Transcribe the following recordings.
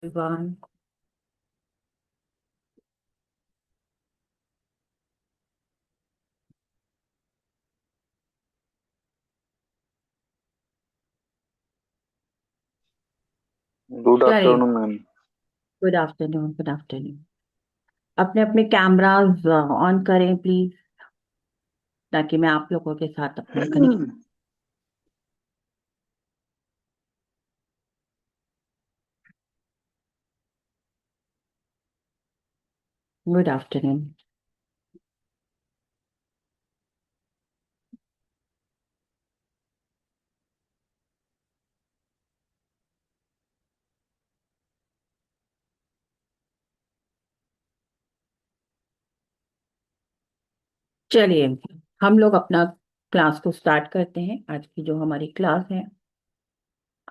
everyone. Good चलिए, afternoon ma'am. Good afternoon, good afternoon. अपने अपने कैमरास ऑन करें प्लीज, ताकि मैं आप लोगों के साथ अपना कनेक्ट। Good afternoon. चलिए, हम लोग अपना क्लास को स्टार्ट करते हैं। आज की जो हमारी क्लास है,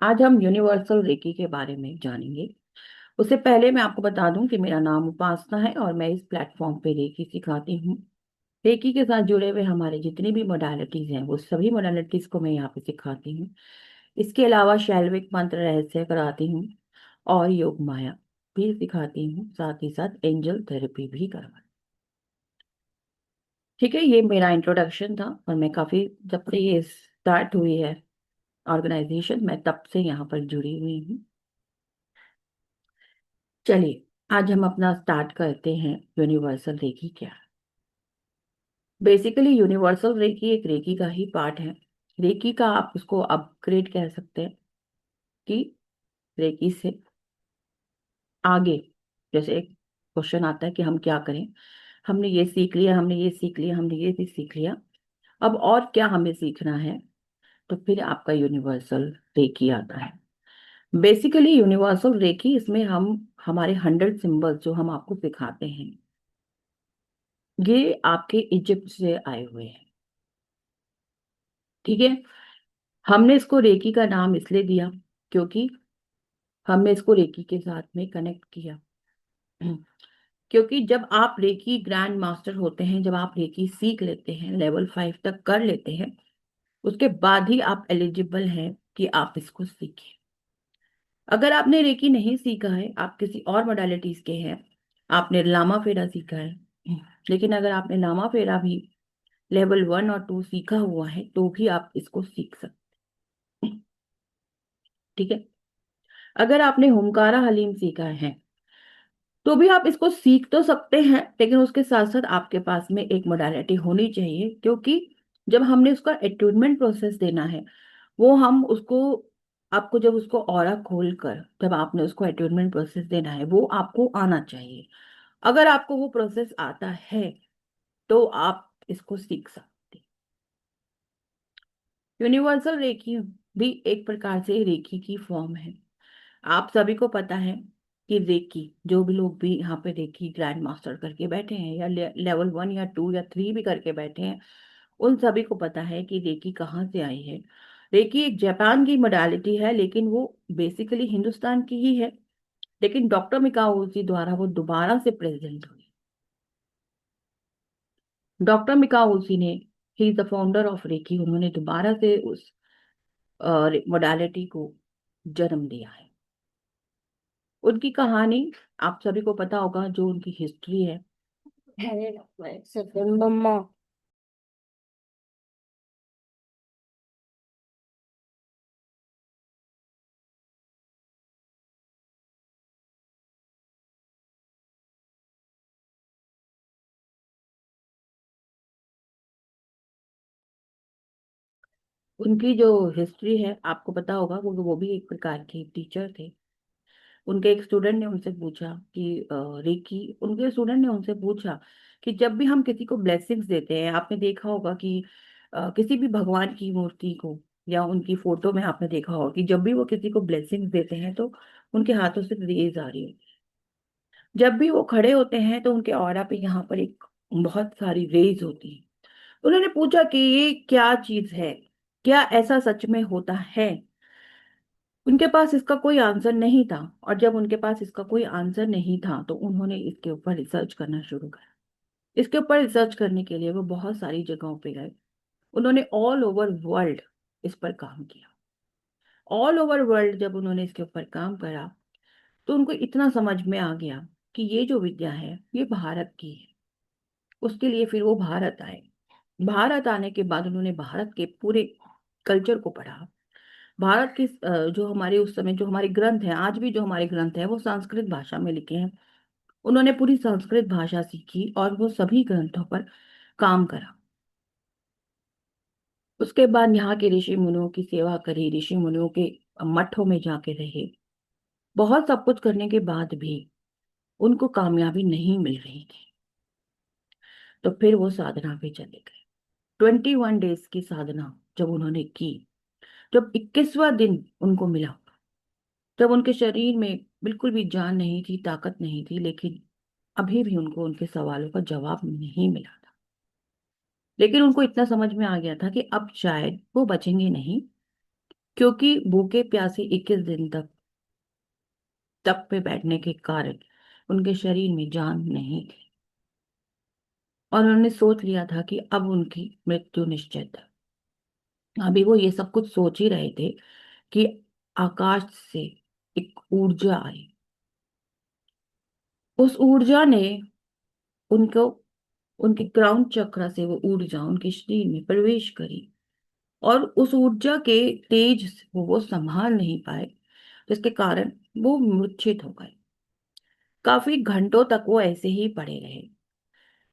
आज हम यूनिवर्सल रेकी के बारे में जानेंगे। उससे पहले मैं आपको बता दूं कि मेरा नाम उपासना है और मैं इस प्लेटफॉर्म पे रेकी सिखाती हूँ। रेकी के साथ जुड़े हुए हमारे जितनी भी मोडालिटीज हैं, वो सभी मोडालिटीज को मैं यहाँ पे सिखाती हूँ। इसके अलावा शैल्विक मंत्र रहस्य कराती हूँ और योग माया भी सिखाती हूँ, साथ ही साथ एंजल थेरेपी भी करवाती हूँ। ठीक है, ये मेरा इंट्रोडक्शन था। और मैं काफी, जब से ये स्टार्ट हुई है ऑर्गेनाइजेशन, मैं तब से यहाँ पर जुड़ी हुई हूँ। चलिए, आज हम अपना स्टार्ट करते हैं। यूनिवर्सल रेकी क्या है? बेसिकली यूनिवर्सल रेकी एक रेकी का ही पार्ट है। रेकी का आप उसको अपग्रेड कह सकते हैं, कि रेकी से आगे, जैसे एक क्वेश्चन आता है कि हम क्या करें। हमने ये सीख लिया, हमने ये सीख लिया, हमने ये भी सीख लिया, अब और क्या हमें सीखना है? तो फिर आपका यूनिवर्सल रेकी आता है। बेसिकली यूनिवर्सल रेकी, इसमें हम हमारे 100 सिंबल्स जो हम आपको सिखाते हैं, ये आपके इजिप्ट से आए हुए हैं। ठीक है, हमने इसको रेकी का नाम इसलिए दिया क्योंकि हमने इसको रेकी के साथ में कनेक्ट किया। क्योंकि जब आप रेकी ग्रैंड मास्टर होते हैं, जब आप रेकी सीख लेते हैं, लेवल 5 तक कर लेते हैं, उसके बाद ही आप एलिजिबल हैं कि आप इसको सीखें। अगर आपने रेकी नहीं सीखा है, आप किसी और मोडालिटीज के हैं, आपने लामा फेरा सीखा है, लेकिन अगर आपने लामा फेरा भी लेवल 1 और 2 सीखा हुआ है, तो भी आप इसको सीख सकते हैं। ठीक है, अगर आपने हुमकारा हलीम सीखा है, तो भी आप इसको सीख तो सकते हैं, लेकिन उसके साथ साथ आपके पास में एक मोडालिटी होनी चाहिए। क्योंकि जब हमने उसका एट्यूनमेंट प्रोसेस देना है, वो हम उसको, आपको जब उसको ऑरा खोल कर जब आपने उसको एट्यूनमेंट प्रोसेस देना है, वो आपको आना चाहिए। अगर आपको वो प्रोसेस आता है, तो आप इसको सीख सकते हैं। यूनिवर्सल रेकी भी एक प्रकार से रेकी की फॉर्म है। आप सभी को पता है कि रेकी, जो भी लोग भी यहाँ पे रेकी ग्रैंड मास्टर करके बैठे हैं, या लेवल 1 या 2 या 3 भी करके बैठे हैं, उन सभी को पता है कि रेकी कहाँ से आई है। रेकी एक जापान की मोडालिटी है, लेकिन वो बेसिकली हिंदुस्तान की ही है। लेकिन डॉक्टर मिकाओजी द्वारा वो दोबारा से प्रेजेंट हुई। डॉक्टर मिकाओजी ने, he is the founder of reiki, उन्होंने दोबारा से उस मोडालिटी को जन्म दिया है। उनकी कहानी आप सभी को पता होगा, जो उनकी हिस्ट्री है। मम्मा, उनकी जो हिस्ट्री है आपको पता होगा, वो भी एक प्रकार के टीचर थे। उनके एक स्टूडेंट ने उनसे पूछा कि रेकी, उनके स्टूडेंट ने उनसे पूछा कि जब भी हम किसी को ब्लेसिंग्स देते हैं, आपने देखा होगा कि किसी भी भगवान की मूर्ति को या उनकी फोटो में आपने देखा होगा कि जब भी वो किसी को ब्लेसिंग्स देते हैं, तो उनके हाथों से रेज आ रही होती है। जब भी वो खड़े होते हैं, तो उनके ऑरा पे यहाँ पर एक बहुत सारी रेज होती है। उन्होंने पूछा कि ये क्या चीज है, क्या ऐसा सच में होता है? उनके पास इसका कोई आंसर नहीं था। और जब उनके पास इसका कोई आंसर नहीं था, तो उन्होंने इसके ऊपर रिसर्च करना शुरू करा। इसके ऊपर रिसर्च करने के लिए वो बहुत सारी जगहों पे गए। उन्होंने ऑल ओवर वर्ल्ड इस पर काम किया। ऑल ओवर वर्ल्ड जब उन्होंने इसके ऊपर काम करा, तो उनको इतना समझ में आ गया कि ये जो विद्या है ये भारत की है। उसके लिए फिर वो भारत आए। भारत आने के बाद उन्होंने भारत के पूरे कल्चर को पढ़ा। भारत के जो हमारे उस समय जो हमारे ग्रंथ हैं, आज भी जो हमारे ग्रंथ हैं वो संस्कृत भाषा में लिखे हैं। उन्होंने पूरी संस्कृत भाषा सीखी और वो सभी ग्रंथों पर काम करा। उसके बाद यहाँ के ऋषि मुनियों की सेवा करी, ऋषि मुनियों के मठों में जाके रहे। बहुत सब कुछ करने के बाद भी उनको कामयाबी नहीं मिल रही थी। तो फिर वो साधना पे चले गए। 21 डेज की साधना जब उन्होंने की, जब 21वां दिन उनको मिला, जब उनके शरीर में बिल्कुल भी जान नहीं थी, ताकत नहीं थी, लेकिन अभी भी उनको उनके सवालों का जवाब नहीं मिला था। लेकिन उनको इतना समझ में आ गया था कि अब शायद वो बचेंगे नहीं, क्योंकि भूखे प्यासे 21 दिन तक तप पे बैठने के कारण उनके शरीर में जान नहीं थी। और उन्होंने सोच लिया था कि अब उनकी मृत्यु निश्चित है। अभी वो ये सब कुछ सोच ही रहे थे कि आकाश से एक ऊर्जा आई। उस ऊर्जा ने उनको, उनके क्राउन चक्र से वो ऊर्जा उनके शरीर में प्रवेश करी। और उस ऊर्जा के तेज से वो संभाल नहीं पाए, जिसके कारण वो मूर्छित हो गए। काफी घंटों तक वो ऐसे ही पड़े रहे।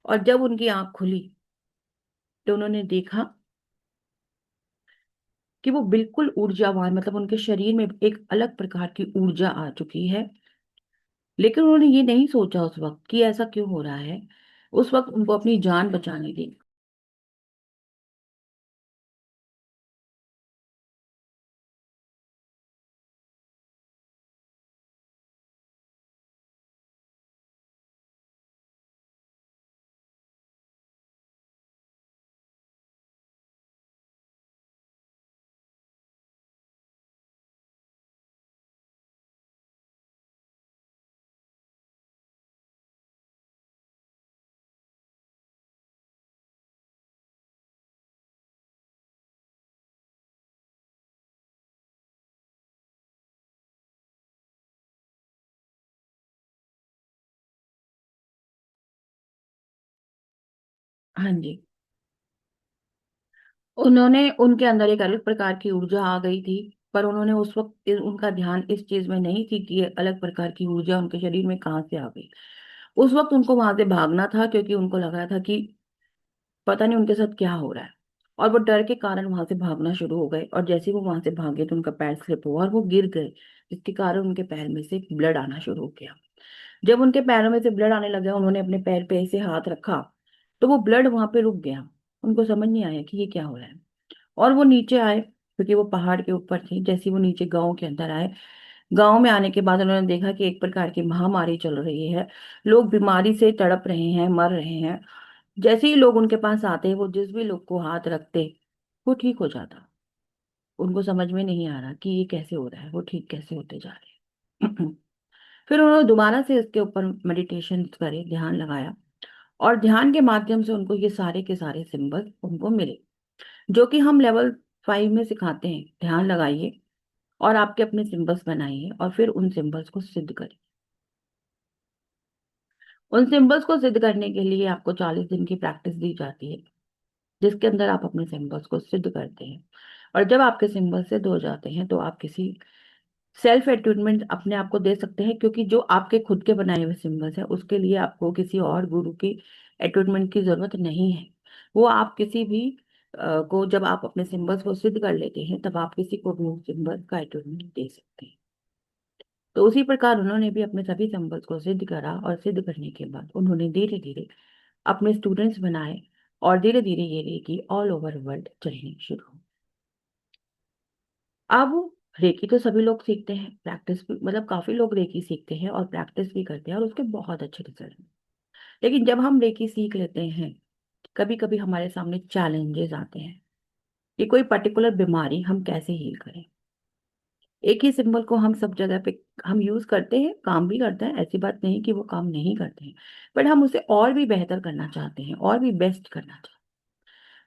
और जब उनकी आंख खुली तो उन्होंने देखा कि वो बिल्कुल ऊर्जावान, मतलब उनके शरीर में एक अलग प्रकार की ऊर्जा आ चुकी है। लेकिन उन्होंने ये नहीं सोचा उस वक्त कि ऐसा क्यों हो रहा है। उस वक्त उनको अपनी जान बचाने की। हाँ जी। उन्होंने, उनके अंदर एक अलग प्रकार की ऊर्जा आ गई थी। पर उन्होंने उस वक्त उनका ध्यान इस चीज में नहीं थी कि ये अलग प्रकार की ऊर्जा उनके शरीर में कहाँ से आ गई। उस वक्त उनको वहां से भागना था, क्योंकि उनको लग रहा था कि पता नहीं उनके साथ क्या हो रहा है। और वो डर के कारण वहां से भागना शुरू हो गए। और जैसे ही वो वहां से भागे तो उनका पैर स्लिप हुआ और वो गिर गए, जिसके कारण उनके पैर में से ब्लड आना शुरू हो गया। जब उनके पैरों में से ब्लड आने लगा, उन्होंने अपने पैर पे ऐसे हाथ रखा तो वो ब्लड वहां पे रुक गया। उनको समझ नहीं आया कि ये क्या हो रहा है। और वो नीचे आए, क्योंकि वो पहाड़ के ऊपर थे। जैसे ही वो नीचे गांव के अंदर आए, गांव में आने के बाद उन्होंने देखा कि एक प्रकार की महामारी चल रही है। लोग बीमारी से तड़प रहे हैं, मर रहे हैं। जैसे ही लोग उनके पास आते, वो जिस भी लोग को हाथ रखते वो ठीक हो जाता। उनको समझ में नहीं आ रहा कि ये कैसे हो रहा है, वो ठीक कैसे होते जा रहे हैं। फिर उन्होंने दोबारा से इसके ऊपर मेडिटेशन करे, ध्यान लगाया। और ध्यान के माध्यम से उनको ये सारे के सारे सिंबल उनको मिले, जो कि हम लेवल 5 में सिखाते हैं। ध्यान लगाइए और आपके अपने सिंबल्स बनाइए और फिर उन सिंबल्स को सिद्ध करिए। उन सिंबल्स को सिद्ध करने के लिए आपको 40 दिन की प्रैक्टिस दी जाती है, जिसके अंदर आप अपने सिंबल्स को सिद्ध करते हैं। और जब आपके सिंबल सिद्ध हो जाते हैं तो आप किसी सेल्फ अटूनमेंट अपने आप को दे सकते हैं, क्योंकि जो आपके खुद के बनाए हुए सिंबल्स हैं उसके लिए आपको किसी और गुरु की अटूनमेंट की जरूरत नहीं है। वो आप किसी भी को, जब आप अपने सिंबल्स को सिद्ध कर लेते हैं तब आप किसी को भी उस सिंबल का अटूनमेंट दे सकते हैं। तो उसी प्रकार उन्होंने भी अपने सभी सिंबल्स को सिद्ध करा, और सिद्ध करने के बाद उन्होंने धीरे धीरे अपने स्टूडेंट्स बनाए। और धीरे धीरे ये रेकी ऑल ओवर वर्ल्ड चलनी शुरू हुई। अब रेकी तो सभी लोग सीखते हैं, प्रैक्टिस भी, मतलब काफी लोग रेकी सीखते हैं और प्रैक्टिस भी करते हैं और उसके बहुत अच्छे रिजल्ट हैं। लेकिन जब हम रेकी सीख लेते हैं, कभी कभी हमारे सामने चैलेंजेस आते हैं कि कोई पर्टिकुलर बीमारी हम कैसे हील करें। एक ही सिंबल को हम सब जगह पे हम यूज करते हैं, काम भी करते हैं, ऐसी बात नहीं कि वो काम नहीं करते हैं। बट हम उसे और भी बेहतर करना चाहते हैं, और भी बेस्ट करना चाहते हैं।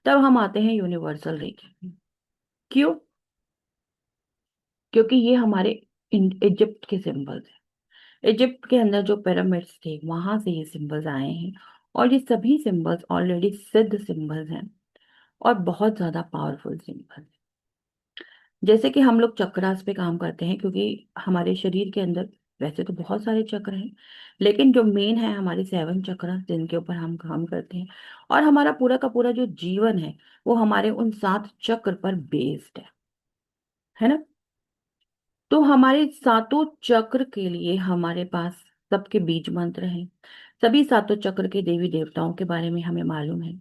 तब हम आते हैं यूनिवर्सल रेकी। क्यों? क्योंकि ये हमारे इजिप्ट के सिंबल्स हैं। इजिप्ट के अंदर जो पिरामिड्स थे वहां से ये सिंबल्स आए हैं, और ये सभी सिंबल्स ऑलरेडी सिद्ध सिंबल्स हैं और बहुत ज्यादा पावरफुल सिंबल्स। जैसे कि हम लोग चक्रास पे काम करते हैं, क्योंकि हमारे शरीर के अंदर वैसे तो बहुत सारे चक्र हैं, लेकिन जो मेन है हमारे 7 चक्र जिनके ऊपर हम काम करते हैं, और हमारा पूरा का पूरा जो जीवन है वो हमारे उन 7 चक्र पर बेस्ड है ना। तो हमारे सातों चक्र के लिए हमारे पास सबके बीज मंत्र हैं। सभी सातों चक्र के देवी देवताओं के बारे में हमें मालूम है,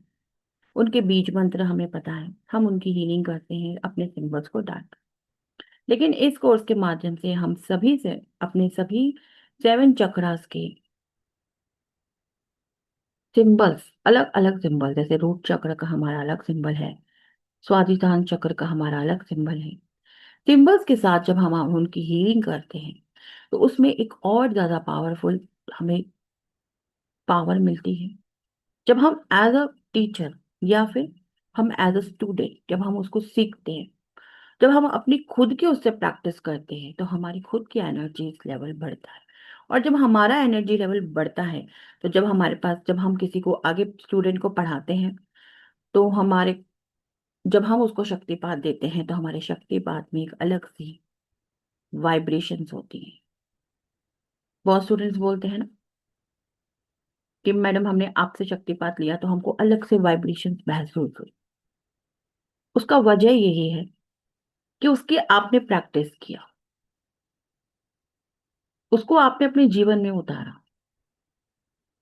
उनके बीज मंत्र हमें पता है, हम उनकी हीलिंग करते हैं अपने सिंबल्स को डाल। लेकिन इस कोर्स के माध्यम से हम सभी से अपने सभी 7 चक्रास के सिंबल्स, अलग अलग सिंबल, जैसे रूट चक्र का हमारा अलग सिंबल है, स्वादिष्ठान चक्र का हमारा अलग सिंबल है, सिंबल्स के साथ जब हम उनकी हीलिंग करते हैं तो उसमें एक और ज्यादा पावरफुल हमें पावर मिलती है। जब हम एज अ टीचर या फिर हम एज अ स्टूडेंट जब हम उसको सीखते हैं, जब हम अपनी खुद की उससे प्रैक्टिस करते हैं तो हमारी खुद की एनर्जी लेवल बढ़ता है। और जब हमारा एनर्जी लेवल बढ़ता है तो जब हमारे पास, जब हम किसी को आगे स्टूडेंट को पढ़ाते हैं तो हमारे, जब हम उसको शक्तिपात देते हैं तो हमारे शक्तिपात में एक अलग सी वाइब्रेशंस होती हैं। बहुत स्टूडेंट्स बोलते हैं ना कि मैडम हमने आपसे शक्तिपात लिया तो हमको अलग से वाइब्रेशंस महसूस हुई। उसका वजह यही है कि उसकी आपने प्रैक्टिस किया, उसको आपने अपने जीवन में उतारा,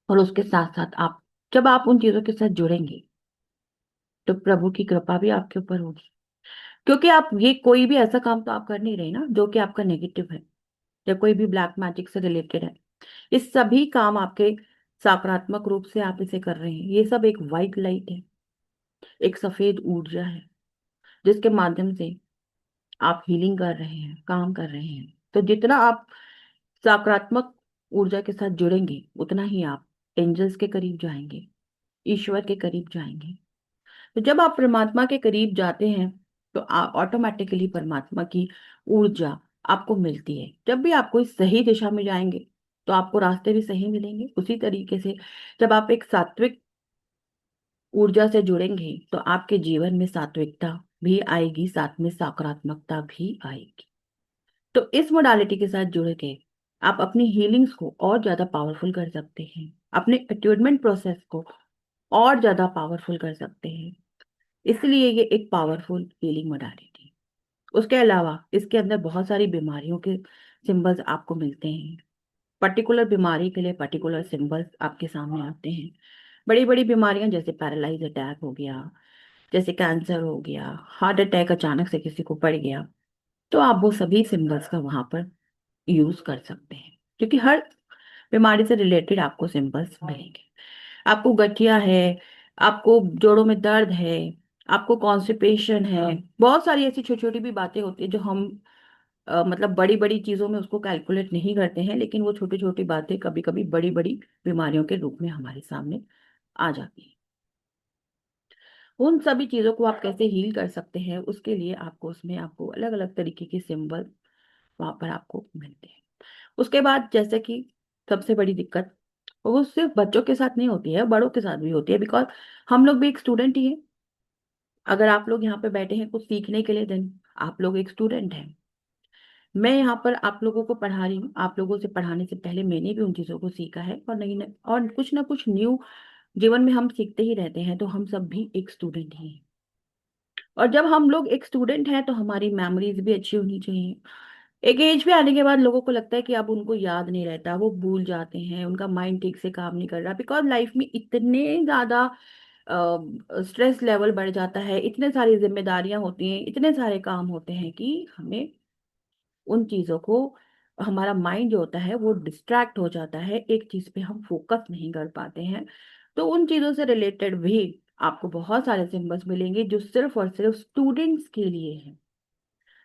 और उसके साथ साथ आप, जब आप उन चीजों के साथ जुड़ेंगे तो प्रभु की कृपा भी आपके ऊपर होगी। क्योंकि आप ये कोई भी ऐसा काम तो आप कर नहीं रहे ना जो कि आपका नेगेटिव है, या कोई भी ब्लैक मैजिक से रिलेटेड है। ये सभी काम आपके सकारात्मक रूप से आप इसे कर रहे हैं। ये सब एक वाइट लाइट है, एक सफेद ऊर्जा है, जिसके माध्यम से आप हीलिंग कर रहे हैं, काम कर रहे हैं। तो जितना आप सकारात्मक ऊर्जा के साथ जुड़ेंगे उतना ही आप एंजल्स के करीब जाएंगे, ईश्वर के करीब जाएंगे। तो जब आप परमात्मा के करीब जाते हैं तो ऑटोमेटिकली परमात्मा की ऊर्जा आपको मिलती है। जब भी आप कोई सही दिशा में जाएंगे तो आपको रास्ते भी सही मिलेंगे। उसी तरीके से जब आप एक सात्विक ऊर्जा से जुड़ेंगे तो आपके जीवन में सात्विकता भी आएगी, साथ में सकारात्मकता भी आएगी। तो इस मोडालिटी के साथ जुड़ के आप अपनी हीलिंग्स को और ज्यादा पावरफुल कर सकते हैं, अपने अट्यूनमेंट प्रोसेस को और ज्यादा पावरफुल कर सकते हैं। इसलिए ये एक पावरफुल हीलिंग मोडालिटी। उसके अलावा इसके अंदर बहुत सारी बीमारियों के सिंबल्स आपको मिलते हैं। पर्टिकुलर बीमारी के लिए पर्टिकुलर सिंबल्स आपके सामने आते हैं। बड़ी बड़ी बीमारियां जैसे पैरालाइज अटैक हो गया, जैसे कैंसर हो गया, हार्ट अटैक अचानक से किसी को पड़ गया, तो आप वो सभी सिंबल्स का वहां पर यूज कर सकते हैं, क्योंकि हर बीमारी से रिलेटेड आपको सिंबल्स मिलेंगे। आपको गठिया है, आपको जोड़ों में दर्द है, आपको कॉन्स्टिपेशन है, बहुत सारी ऐसी छोटी छोटी भी बातें होती है जो हम मतलब बड़ी बड़ी चीजों में उसको कैलकुलेट नहीं करते हैं, लेकिन वो छोटी छोटी बातें कभी कभी बड़ी बड़ी बीमारियों के रूप में हमारे सामने आ जाती है। उन सभी चीजों को आप कैसे हील कर सकते हैं, उसके लिए आपको उसमें आपको अलग अलग तरीके के सिंबल वहां पर आपको मिलते हैं। उसके बाद जैसे कि सबसे बड़ी दिक्कत वो सिर्फ बच्चों के साथ नहीं होती है, बड़ों के साथ भी होती है, बिकॉज हम लोग भी एक स्टूडेंट ही है। अगर आप लोग यहाँ पे बैठे हैं कुछ सीखने के लिए, देन आप लोग एक स्टूडेंट हैं। मैं यहाँ पर आप लोगों को पढ़ा रही हूँ, आप लोगों से पढ़ाने से पहले मैंने भी उन चीजों को सीखा है, और नहीं और कुछ ना कुछ न्यू जीवन में हम सीखते ही रहते हैं। तो हम सब भी एक स्टूडेंट ही हैं, और जब हम लोग एक स्टूडेंट हैं तो हमारी मेमोरीज भी अच्छी होनी चाहिए। एक एज पे आने के बाद लोगों को लगता है कि अब उनको याद नहीं रहता, वो भूल जाते हैं, उनका माइंड ठीक से काम नहीं कर रहा, बिकॉज लाइफ में इतने ज्यादा स्ट्रेस लेवल बढ़ जाता है, इतने सारी जिम्मेदारियां होती हैं, इतने सारे काम होते हैं कि हमें उन चीजों को, हमारा माइंड जो होता है वो डिस्ट्रैक्ट हो जाता है, एक चीज पे हम फोकस नहीं कर पाते हैं। तो उन चीजों से रिलेटेड भी आपको बहुत सारे सिंबल्स मिलेंगे जो सिर्फ और सिर्फ स्टूडेंट्स के लिए हैं,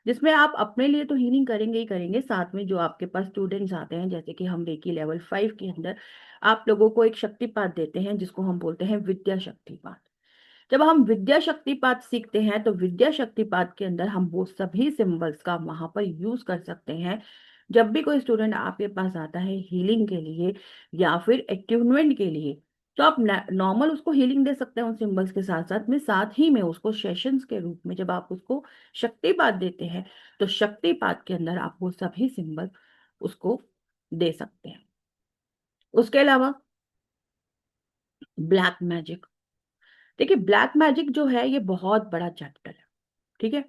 जिसमें आप अपने लिए तो हीलिंग करेंगे ही करेंगे, साथ में जो आपके पास स्टूडेंट्स आते हैं, जैसे कि हम रेकी लेवल 5 के अंदर आप लोगों को एक शक्तिपात देते हैं जिसको हम बोलते हैं विद्या शक्तिपात। जब हम विद्या शक्तिपात सीखते हैं तो विद्या शक्तिपात के अंदर हम वो सभी सिंबल्स का वहां पर यूज कर सकते हैं जब भी कोई स्टूडेंट आपके पास आता है हीलिंग के लिए या फिर एक्टिवमेंट के लिए, तो आप नॉर्मल उसको हीलिंग दे सकते हैं उन सिंबल्स के साथ ही में उसको सेशंस के रूप में जब आप उसको शक्तिपात देते हैं, तो शक्तिपात के अंदर आप वो सभी सिंबल उसको दे सकते हैं। उसके अलावा ब्लैक मैजिक, देखिए ब्लैक मैजिक जो है ये बहुत बड़ा चैप्टर है, ठीक है।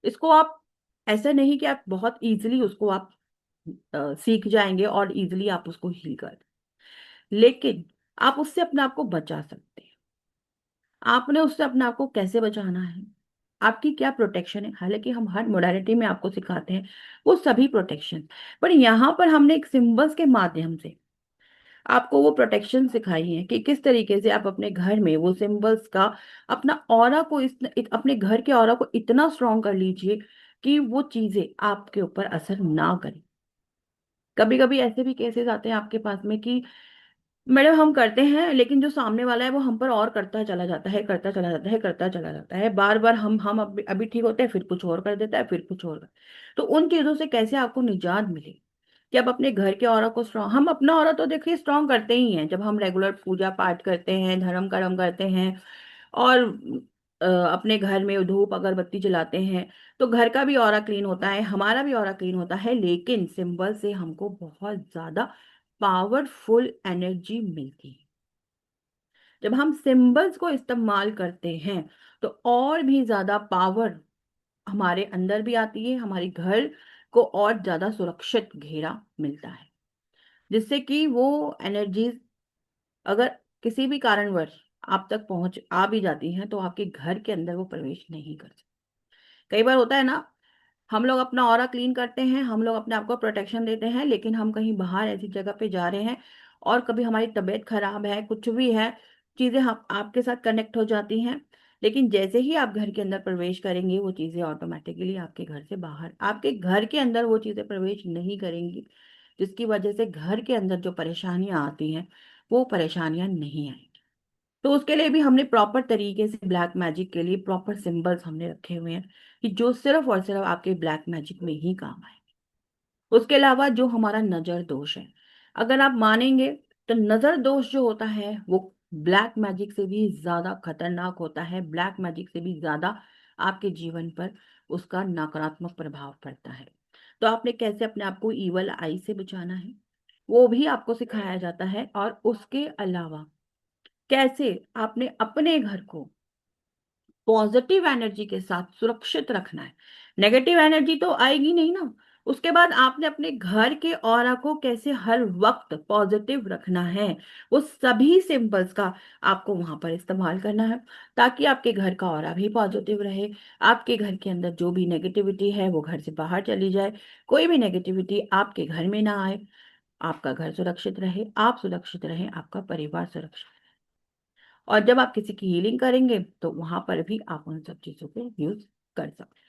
इसको आप, ऐसा नहीं कि आप बहुत इजीली उसको आप सीख जाएंगे और इजीली आप उसको हील कर, लेकिन आप उससे अपने आप को बचा सकते हैं। आपने उससे अपने आप को कैसे बचाना है, आपकी क्या प्रोटेक्शन है, हालांकि हम हर मोडालिटी में आपको सिखाते हैं वो सभी प्रोटेक्शन, पर यहाँ पर हमने एक सिंबल्स के माध्यम से आपको वो प्रोटेक्शन सिखाई है कि किस तरीके से आप अपने घर में वो सिंबल्स का अपना ऑरा को अपने घर के ऑरा को इतना स्ट्रांग कर लीजिए कि वो चीजें आपके ऊपर असर ना करें। कभी कभी ऐसे भी केसेस आते हैं आपके पास में कि मैडम हम करते हैं लेकिन जो सामने वाला है वो हम पर और करता चला जाता है, करता चला जाता है, करता चला जाता है, बार बार हम अभी अभी ठीक होते हैं फिर कुछ और कर देता है, फिर कुछ और तो उन चीजों से कैसे आपको निजात मिले कि आप अपने घर के ऑरा को स्ट्रांग, हम अपना ऑरा तो देखिए स्ट्रांग करते ही हैं जब हम रेगुलर पूजा पाठ करते हैं, धर्म कर्म करते हैं और अपने घर में धूप अगरबत्ती जलाते हैं, तो घर का भी ऑरा क्लीन होता है, हमारा भी ऑरा क्लीन होता है, लेकिन सिंबल से हमको बहुत ज्यादा पावरफुल एनर्जी मिलती है। जब हम सिंबल्स को इस्तेमाल करते हैं तो और भी ज्यादा पावर हमारे अंदर भी आती है, हमारे घर को और ज्यादा सुरक्षित घेरा मिलता है, जिससे कि वो एनर्जीज अगर किसी भी कारणवश आप तक पहुंच आ भी जाती हैं तो आपके घर के अंदर वो प्रवेश नहीं कर सकती। कई बार होता है ना, हम लोग अपना ऑरा क्लीन करते हैं, हम लोग अपने आप को प्रोटेक्शन देते हैं, लेकिन हम कहीं बाहर ऐसी जगह पे जा रहे हैं और कभी हमारी तबीयत खराब है, कुछ भी है, चीजें हम आपके साथ कनेक्ट हो जाती हैं, लेकिन जैसे ही आप घर के अंदर प्रवेश करेंगे वो चीजें ऑटोमेटिकली आपके घर से बाहर, आपके घर के अंदर वो चीजें प्रवेश नहीं करेंगी, जिसकी वजह से घर के अंदर जो परेशानियां आती हैं वो परेशानियां नहीं आएंगी। तो उसके लिए भी हमने प्रॉपर तरीके से ब्लैक मैजिक के लिए प्रॉपर सिंबल्स हमने रखे हुए हैं कि जो सिर्फ और सिर्फ आपके ब्लैक मैजिक में ही काम आए। उसके अलावा जो हमारा नजर दोष है, अगर आप मानेंगे तो नजर दोष जो होता है वो ब्लैक मैजिक से भी ज्यादा खतरनाक होता है, ब्लैक मैजिक से भी ज्यादा आपके जीवन पर उसका नकारात्मक प्रभाव पड़ता है। तो आपने कैसे अपने आप को ईवल आई से बचाना है वो भी आपको सिखाया जाता है, और उसके अलावा कैसे आपने अपने घर को पॉजिटिव एनर्जी के साथ सुरक्षित रखना है। नेगेटिव एनर्जी तो आएगी नहीं ना। उसके बाद आपने अपने घर के ऑरा को कैसे हर वक्त पॉजिटिव रखना है, वो सभी सिंबल्स का आपको वहां पर इस्तेमाल करना है, ताकि आपके घर का ऑरा भी पॉजिटिव रहे, आपके घर के अंदर जो भी नेगेटिविटी है वो घर से बाहर चली जाए, कोई भी नेगेटिविटी आपके घर में ना आए, आपका घर सुरक्षित रहे, आप सुरक्षित रहें, आपका परिवार सुरक्षित। और जब आप किसी की हीलिंग करेंगे तो वहां पर भी आप उन सब चीजों को यूज कर सकते हैं।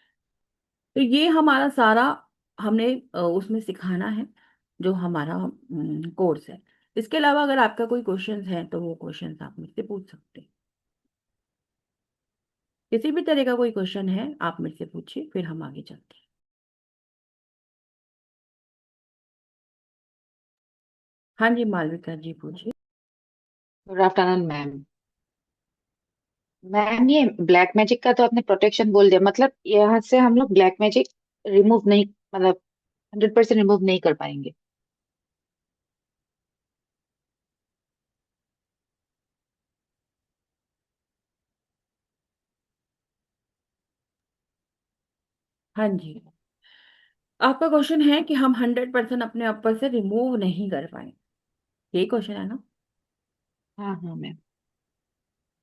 तो ये हमारा सारा हमने उसमें सिखाना है जो हमारा कोर्स है। इसके अलावा अगर आपका कोई क्वेश्चन है तो वो क्वेश्चन आप मुझसे पूछ सकते हैं। किसी भी तरह का कोई क्वेश्चन है आप मुझसे पूछिए, फिर हम आगे चलते हैं। हाँ जी मालविका जी पूछिए। Good afternoon ma'am. मैम ये ब्लैक मैजिक का तो आपने प्रोटेक्शन बोल दिया, मतलब यहाँ से हम लोग ब्लैक मैजिक रिमूव नहीं, मतलब 100% रिमूव नहीं कर पाएंगे? हाँ जी, आपका क्वेश्चन है कि हम 100% अपने ऊपर से रिमूव नहीं कर पाए, यही क्वेश्चन है ना। हाँ हाँ मैम,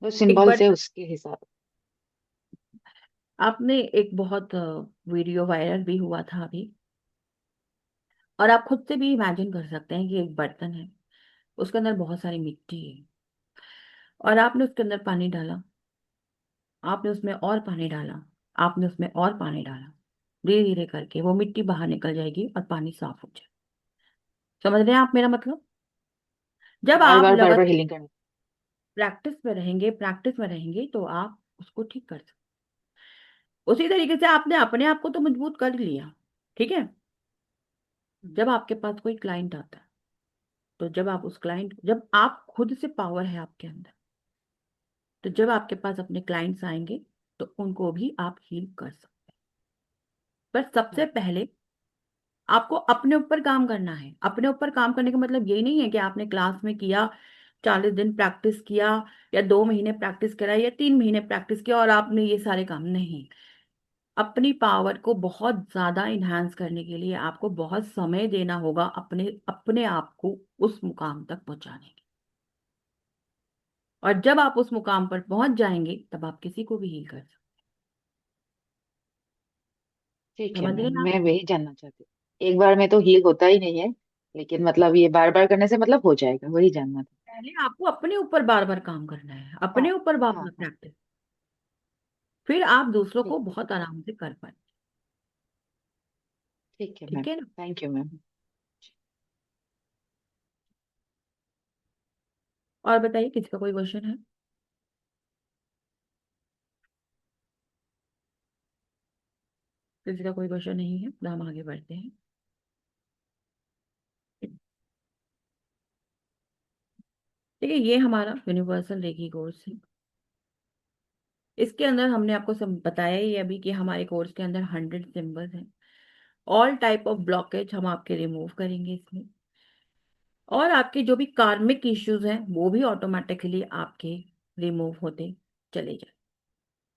वो एक सिंबल बार से उसके हिसाब। आपने एक बहुत वीडियो वायरल भी हुआ था अभी, और आप खुद से भी इमेजिन कर सकते हैं कि एक बर्तन है, उसके अंदर बहुत सारी मिट्टी है, और आपने उसके अंदर पानी डाला, आपने उसमें और पानी डाला, आपने उसमें और पानी डाला, धीरे धीरे करके वो मिट्टी बाहर निकल जाएगी और पानी साफ हो जाए। समझ रहे हैं आप मेरा मतलब। जब बार आप बार बार बार लगातार हीलिंग करना। प्रैक्टिस में रहेंगे तो आप उसको ठीक कर सकते। उसी तरीके से आपने अपने आप को तो मजबूत कर लिया, ठीक है, जब आपके पास कोई क्लाइंट आता है, तो जब आप खुद से पावर है आपके अंदर, तो जब आपके पास अपने क्लाइंट्स आएंगे तो उनको भी आप हील कर सकते हैं। पर सबसे पहले आपको अपने ऊपर काम करना है। अपने ऊपर काम करने का मतलब यही नहीं है कि आपने क्लास में किया, 40 दिन प्रैक्टिस किया, या 2 महीने प्रैक्टिस करा, या 3 महीने प्रैक्टिस किया और आपने ये सारे काम नहीं। अपनी पावर को बहुत ज्यादा इन्हांस करने के लिए आपको बहुत समय देना होगा अपने अपने आप को उस मुकाम तक पहुंचाने के। और जब आप उस मुकाम पर पहुंच जाएंगे तब आप किसी को भी हील कर सकते। ठीक है समझ मैम, गए ना? मैं वही जानना चाहती हूँ। एक बार में तो हील होता ही नहीं है, लेकिन मतलब ये बार बार करने से मतलब हो जाएगा, वही जानना था। पहले आपको अपने ऊपर बार बार काम करना है, हाँ अपने ऊपर बार हाँ बार हाँ। प्रैक्टिस, फिर आप दूसरों को ठीक है। बहुत आराम से कर पाए। ठीक है मैम। ठीक है ना? Thank you ma'am. और बताइए, किसी का कोई क्वेश्चन है? किसी का कोई क्वेश्चन नहीं है तो हम आगे बढ़ते हैं। ठीक है, ये हमारा यूनिवर्सल रेकी कोर्स है। इसके अंदर हमने आपको सब बताया ही अभी कि हमारे कोर्स के अंदर 100 सिंबल्स हैं। ऑल टाइप ऑफ ब्लॉकेज हम आपके रिमूव करेंगे इसमें। और आपके जो भी कार्मिक इश्यूज हैं वो भी ऑटोमेटिकली आपके रिमूव होते चले जाए।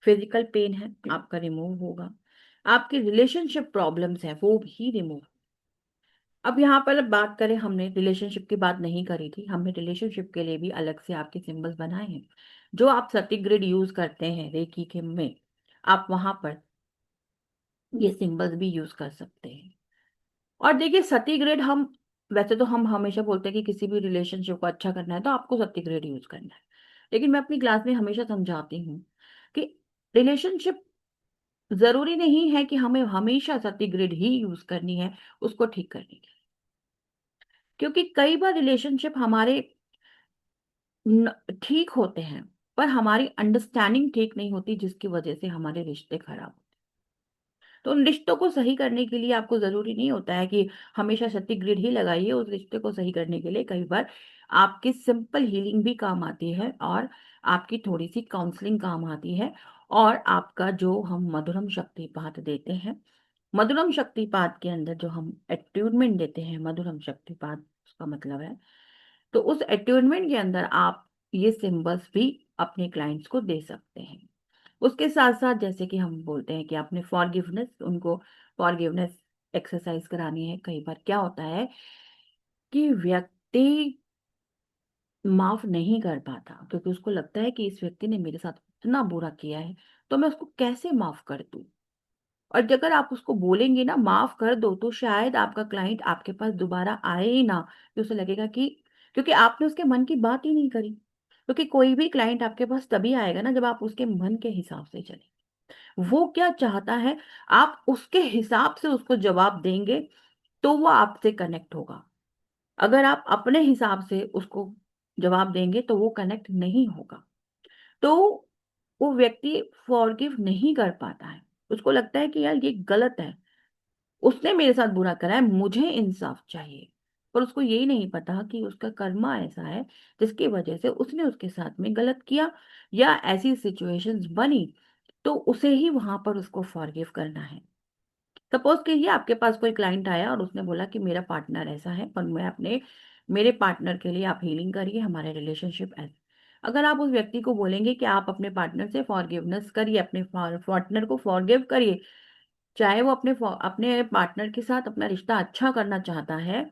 फिजिकल पेन है आपका रिमूव होगा। आपकी रिलेशनशिप प्रॉब्लम्स है वो भी रिमूव। अब यहाँ पर बात करें, हमने रिलेशनशिप की बात नहीं करी थी, हमने रिलेशनशिप के लिए भी अलग से आपके सिंबल्स बनाए हैं। जो आप सती ग्रिड यूज करते हैं रेकी के में, आप वहां पर ये सिंबल्स भी यूज कर सकते हैं। और देखिए, सती ग्रेड हम, वैसे तो हम हमेशा बोलते हैं कि किसी भी रिलेशनशिप को अच्छा करना है तो आपको सती ग्रेड यूज करना है। लेकिन मैं अपनी क्लास में हमेशा समझाती हूँ कि रिलेशनशिप जरूरी नहीं है कि हमें हमेशा सती ग्रेड ही यूज करनी है उसको ठीक करने के लिए। क्योंकि कई बार रिलेशनशिप हमारे ठीक होते हैं, पर हमारी अंडरस्टैंडिंग ठीक नहीं होती, जिसकी वजह से हमारे रिश्ते खराब होते हैं। तो उन रिश्तों को सही करने के लिए आपको जरूरी नहीं होता है कि हमेशा क्षति ग्रिड ही लगाइए। उस रिश्ते को सही करने के लिए कई बार आपकी सिंपल हीलिंग भी काम आती है, और आपकी थोड़ी सी काउंसलिंग काम आती है। और आपका जो हम मधुरम शक्तिपात देते हैं, मधुरम शक्तिपात के अंदर जो हम एट्यूनमेंट देते हैं, मधुरम शक्तिपात उसका मतलब है, तो उस एट्यूनमेंट के अंदर आप ये सिंबल्स भी अपने क्लाइंट्स को दे सकते हैं। उसके साथ साथ जैसे कि हम बोलते हैं कि आपने फॉरगिवनेस, उनको फॉरगिवनेस एक्सरसाइज करानी है। कई बार क्या होता है कि व्यक्ति माफ नहीं कर पाता, क्योंकि उसको लगता है कि इस व्यक्ति ने मेरे साथ इतना बुरा किया है, तो मैं उसको कैसे माफ कर दूं। और अगर आप उसको बोलेंगे ना माफ कर दो, तो शायद आपका क्लाइंट आपके पास दोबारा आए ही ना, कि उसे लगेगा कि, क्योंकि आपने उसके मन की बात ही नहीं करी। क्योंकि कोई भी क्लाइंट आपके पास तभी आएगा ना जब आप उसके मन के हिसाब से चले। वो क्या चाहता है, आप उसके हिसाब से उसको जवाब देंगे तो वो आपसे कनेक्ट होगा। अगर आप अपने हिसाब से उसको जवाब देंगे तो वो कनेक्ट नहीं होगा। तो वो व्यक्ति फॉरगिव नहीं कर पाता है। उसको लगता है कि यार ये गलत है, उसने मेरे साथ बुरा करा है, मुझे इंसाफ चाहिए। पर उसको यही नहीं पता कि उसका कर्मा ऐसा है जिसकी वजह से उसने उसके साथ में गलत किया, या ऐसी सिचुएशंस बनी, तो उसे ही वहां पर उसको फॉरगिव करना है। सपोज कीजिए आपके पास कोई क्लाइंट आया और उसने बोला कि मेरा पार्टनर ऐसा है, पर मैं अपने मेरे पार्टनर के लिए आप हीलिंग करिए, हमारे रिलेशनशिप ऐसे। अगर आप उस व्यक्ति को बोलेंगे कि आप अपने पार्टनर से फॉरगिवनेस करिए, अपने पार्टनर को फॉरगिव करिए, चाहे वो अपने पार्टनर के साथ अपना रिश्ता अच्छा करना चाहता है,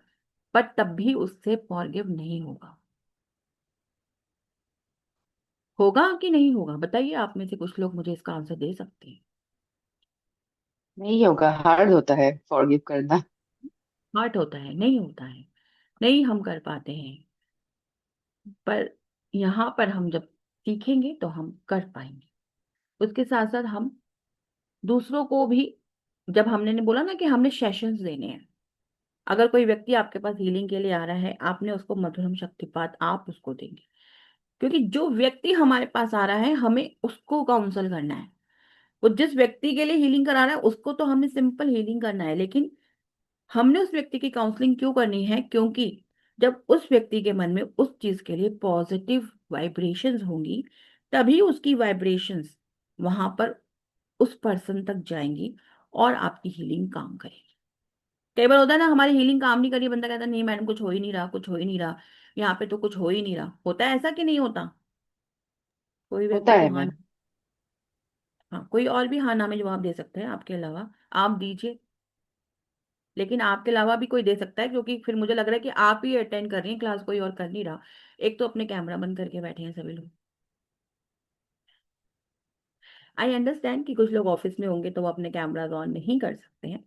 पर तब भी उससे फॉरगिव नहीं होगा। होगा कि नहीं होगा बताइए, आप में से कुछ लोग मुझे इसका आंसर दे सकते हैं। नहीं होगा, हार्ड होता है फॉरगिव करना। हार्ट होता है, नहीं होता है, नहीं हम कर पाते हैं। पर यहाँ पर हम जब सीखेंगे तो हम कर पाएंगे। उसके साथ साथ हम दूसरों को भी, जब हमने ने बोला ना कि हमने सेशंस देने हैं, अगर कोई व्यक्ति आपके पास हीलिंग के लिए आ रहा है, आपने उसको मधुरम शक्तिपात आप उसको देंगे। क्योंकि जो व्यक्ति हमारे पास आ रहा है हमें उसको काउंसल करना है। वो जिस व्यक्ति के लिए हीलिंग करा रहा है उसको तो हमने सिंपल हीलिंग करना है, लेकिन हमने उस व्यक्ति की काउंसलिंग क्यों करनी है? क्योंकि जब उस व्यक्ति के मन में उस चीज के लिए पॉजिटिव वाइब्रेशंस होंगी, तभी उसकी वाइब्रेशंस वहां पर उस पर्सन तक जाएंगी और आपकी हीलिंग काम करेगी। कई बार होता है ना, हमारी हीलिंग काम नहीं करी, बंदा कहता है नहीं मैडम कुछ हो ही नहीं रहा, कुछ हो ही नहीं रहा, यहाँ पे तो कुछ हो ही नहीं रहा। होता है ऐसा कि नहीं होता? कोई होता व्यक्ति तो है हाँ, मैम। हाँ कोई और भी हाँ ना में जवाब दे सकता है आपके अलावा, आप दीजिए। लेकिन आपके अलावा भी कोई दे सकता है, क्योंकि फिर मुझे लग रहा है कि आप ही अटेंड कर रही हैं क्लास, कोई और कर नहीं रहा। एक तो अपने कैमरा बंद करके बैठे हैं सभी लोग। आई अंडरस्टैंड कि कुछ लोग ऑफिस में होंगे तो वो अपने कैमराज ऑन नहीं कर सकते हैं,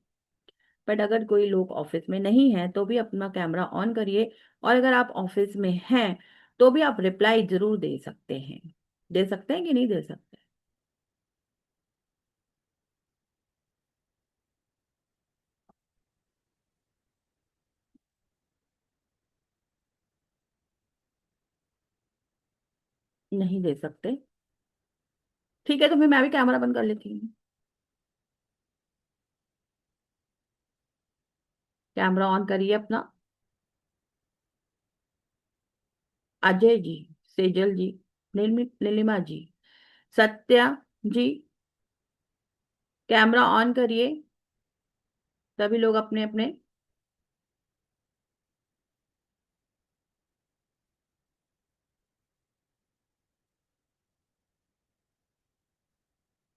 बट अगर कोई लोग ऑफिस में नहीं है तो भी अपना कैमरा ऑन करिए। और अगर आप ऑफिस में हैं तो भी आप रिप्लाई जरूर दे सकते हैं। दे सकते हैं कि नहीं दे सकते? नहीं दे सकते? ठीक है, तो फिर मैं भी कैमरा बंद कर लेती हूँ। कैमरा ऑन करिए अपना। अजय जी, सेजल जी, नीलिमा जी, सत्या जी, कैमरा ऑन करिए सभी लोग अपने अपने।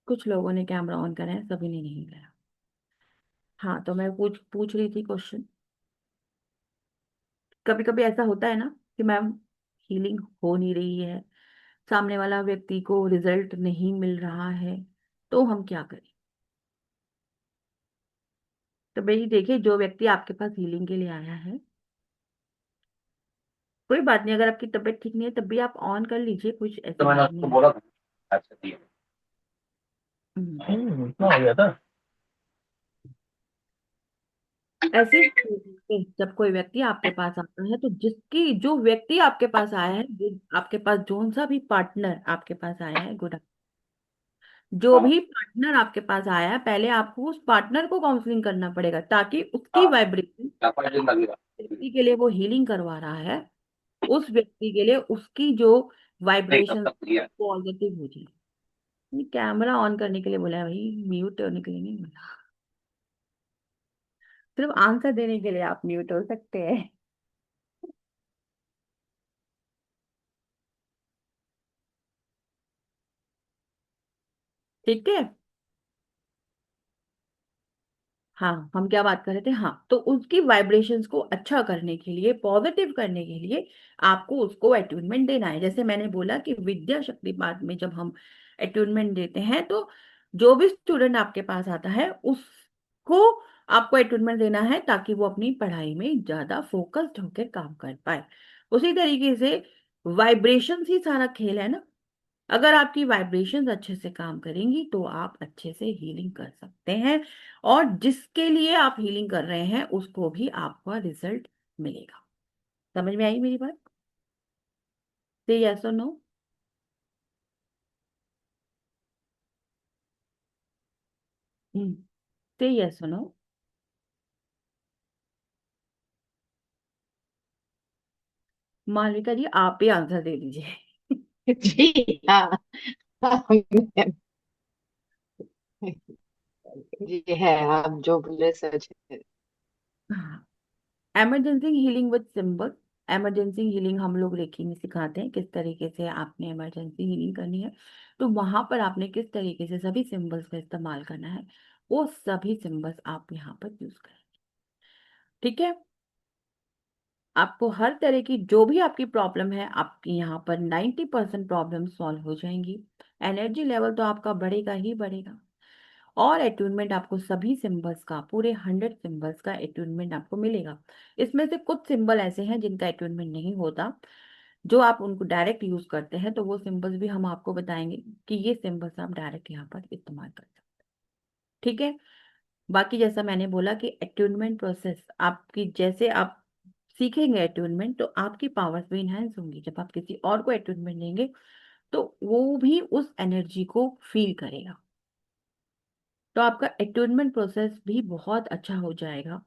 कुछ लोगों ने कैमरा ऑन करा है, सभी ने नहीं करा। हाँ, तो मैं पूछ पूछ रही थी क्वेश्चन। कभी कभी ऐसा होता है ना कि मैम हीलिंग हो नहीं रही है, सामने वाला व्यक्ति को रिजल्ट नहीं मिल रहा है, तो हम क्या करें? तो भाई देखिए, जो व्यक्ति आपके पास हीलिंग के लिए आया है, कोई बात नहीं, अगर आपकी तबीयत ठीक नहीं है तब भी आप ऑन कर लीजिए, कुछ तो ऐसी मैंने बात उसको नहीं है। बोला था। अच्छा ठीक है। हम्म। इतना हो गया था। ऐसी स्थिति में जब कोई व्यक्ति आपके पास आता है, तो जिसकी जो व्यक्ति आपके पास आया है, आपके पास जोन सा भी पार्टनर आपके पास आया है, गुड, जो हाँ भी पार्टनर आपके पास आया है, पहले आपको उस पार्टनर को काउंसलिंग करना पड़ेगा, ताकि उसकी हाँ। वाइब्रेशन, क्या 5 दिन लगेगा। व्यक्ति के लिए वो हीलिंग करवा रहा है, उस व्यक्ति के लिए उसकी जो नहीं तब वाइब्रेशन तक नहीं है। पॉजिटिव हो जाए। कैमरा ऑन करने के लिए बोला है भाई, म्यूट होने के लिए नहीं बोला। सिर्फ आंसर देने के लिए आप म्यूट हो सकते हैं। ठीक है। हाँ, हम क्या बात कर रहे थे? हाँ, तो उसकी वाइब्रेशंस को अच्छा करने के लिए, पॉजिटिव करने के लिए आपको उसको अट्यूनमेंट देना है। जैसे मैंने बोला कि विद्या शक्तिपात में जब हम अट्यूनमेंट देते हैं, तो जो भी स्टूडेंट आपके पास आता है उसको आपको अट्यूनमेंट देना है, ताकि वो अपनी पढ़ाई में ज्यादा फोकस्ड होकर काम कर पाए। उसी तरीके से वाइब्रेशंस ही सारा खेल है ना। अगर आपकी वाइब्रेशंस अच्छे से काम करेंगी तो आप अच्छे से हीलिंग कर सकते हैं, और जिसके लिए आप हीलिंग कर रहे हैं उसको भी आपका रिजल्ट मिलेगा। समझ में आई मेरी बात? से यस और नो? से यस और नो? मालविका जी, आप ही आंसर दे दीजिए। जी हाँ। हाँ, मैम, जी है, आप जो बोले सच है। हाँ, emergency healing with symbol. Emergency healing हम लोग रेकी में सिखाते हैं किस तरीके से आपने इमरजेंसी हीलिंग करनी है। तो वहां पर आपने किस तरीके से सभी सिंबल्स का इस्तेमाल करना है, वो सभी सिंबल्स आप यहाँ पर यूज करें। ठीक है। आपको हर तरह की जो भी आपकी प्रॉब्लम है, आपकी यहाँ पर 90% प्रॉब्लम सॉल्व हो जाएंगी। एनर्जी लेवल तो आपका बढ़ेगा ही बढ़ेगा। और अट्यूनमेंट आपको सभी सिंबल्स का, पूरे 100 सिंबल्स का अट्यूनमेंट आपको मिलेगा। इसमें से कुछ सिंबल ऐसे हैं जिनका अट्यूनमेंट नहीं होता, जो आप उनको डायरेक्ट यूज करते हैं, तो वो सिंबल्स भी हम आपको बताएंगे कि ये सिंबल्स आप डायरेक्ट यहाँ पर इस्तेमाल कर सकते हैं। ठीक है। बाकी जैसा मैंने बोला कि अट्यूनमेंट प्रोसेस आपकी, जैसे आप सीखेंगे अट्यूनमेंट, तो आपकी पावर्स भी इनहेंस होंगी। जब आप किसी और को अट्यूनमेंट देंगे तो वो भी उस एनर्जी को फील करेगा, तो आपका अट्यूनमेंट प्रोसेस भी बहुत अच्छा हो जाएगा।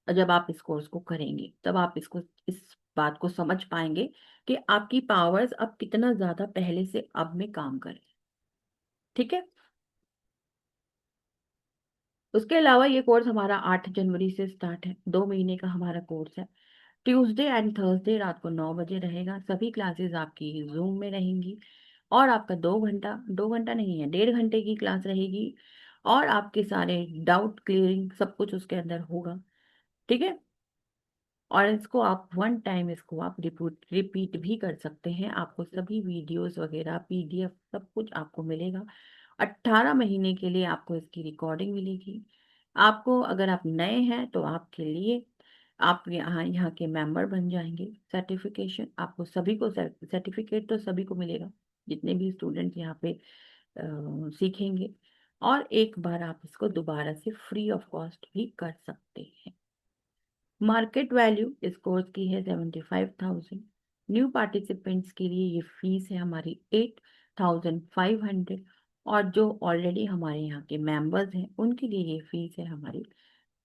जब आप इस कोर्स को करेंगे तब आप इसको इस बात को समझ पाएंगे कि आपकी पावर्स अब कितना ज्यादा पहले से अब में काम कर रही है। ठीक है। उसके अलावा ये कोर्स हमारा 8 जनवरी से स्टार्ट है, 2 महीने का हमारा कोर्स है। ट्यूसडे एंड थर्सडे रात को 9 बजे रहेगा। सभी क्लासेस आपकी जूम में रहेंगी और आपका 2 घंटा, 2 घंटा नहीं है, 1.5 घंटे की क्लास रहेगी और आपके सारे डाउट क्लियरिंग सब कुछ उसके अंदर होगा। ठीक है। और इसको आप वन टाइम इसको आप रिपीट भी कर सकते हैं। आपको सभी वीडियोस वगैरह पीडीएफ सब कुछ आपको मिलेगा। 18 महीने के लिए आपको इसकी रिकॉर्डिंग मिलेगी। आपको अगर आप नए हैं तो आपके लिए आप यहाँ के मेंबर बन जाएंगे। सर्टिफिकेशन आपको सभी को, सर्टिफिकेट तो सभी को मिलेगा जितने भी स्टूडेंट यहाँ पे सीखेंगे। और एक बार आप इसको दोबारा से फ्री ऑफ कॉस्ट भी कर सकते हैं। मार्केट वैल्यू इस कोर्स की है 75,000। न्यू पार्टिसिपेंट्स के लिए ये फीस है हमारी 8,500 और जो ऑलरेडी हमारे यहाँ के मेंबर्स हैं उनके लिए ये फीस है हमारी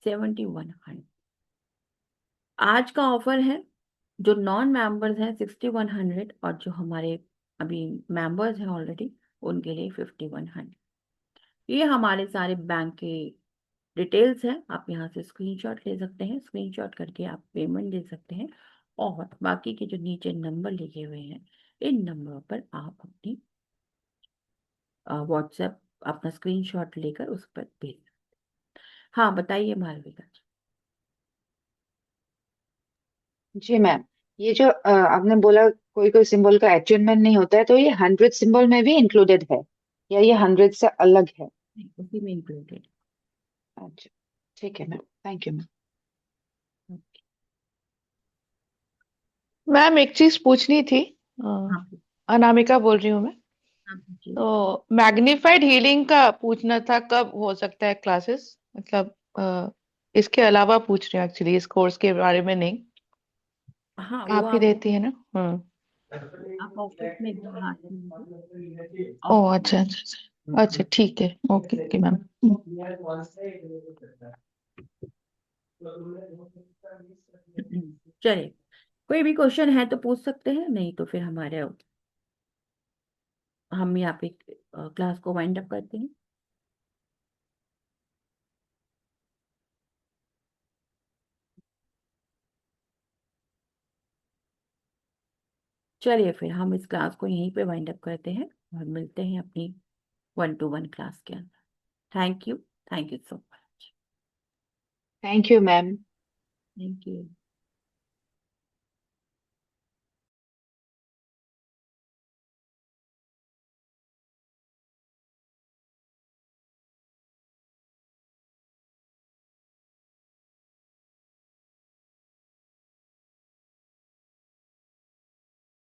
7,100। आज का ऑफर है, जो नॉन मेंबर्स हैं 6,100 और जो हमारे अभी मेंबर्स हैं ऑलरेडी उनके लिए 5,100। ये हमारे सारे बैंक के डिटेल्स हैं। आप यहाँ से स्क्रीनशॉट ले सकते हैं, स्क्रीनशॉट करके आप पेमेंट दे सकते हैं और बाकी के जो नीचे नंबर लिखे हुए हैं इन नंबरों पर आप अपनी व्हाट्सएप अपना स्क्रीनशॉट लेकर उस पर भेज। हाँ बताइए मालविका जी। जी मैम, ये जो आपने बोला कोई कोई सिंबल का अचीवमेंट नहीं होता है, तो ये 100 सिंबल में भी इंक्लूडेड है या ये 100 से अलग है? नहीं, उसी में इंक्लूडेड। अच्छा, ठीक है ma'am, thank you ma'am. Ma'am एक चीज पूछनी थी। हाँ अनामिका बोल रही हूँ मैं। हाँ पूछिए। तो मैग्नीफाइड हीलिंग का पूछना था, कब हो सकता है क्लासेस? मतलब इसके अलावा पूछ रही हूँ एक्चुअली, इस कोर्स के बारे में नहीं। हाँ वो आप ही आप देती है ना? ऑफिस में एक बार आते हैं ओह ऑफिस। अच्छा अच्छा अच्छा अच्छा, ठीक है, ओके ओके मैम। चलिए, कोई भी क्वेश्चन है तो पूछ सकते हैं, नहीं तो फिर हमारे हम यहाँ पे क्लास को वाइंड अप करते हैं। चलिए फिर हम इस क्लास को यहीं पे वाइंड अप करते हैं और मिलते हैं अपनी 1-to-1 क्लास के अंदर। Thank you. Thank you so much. Thank you ma'am. Thank you.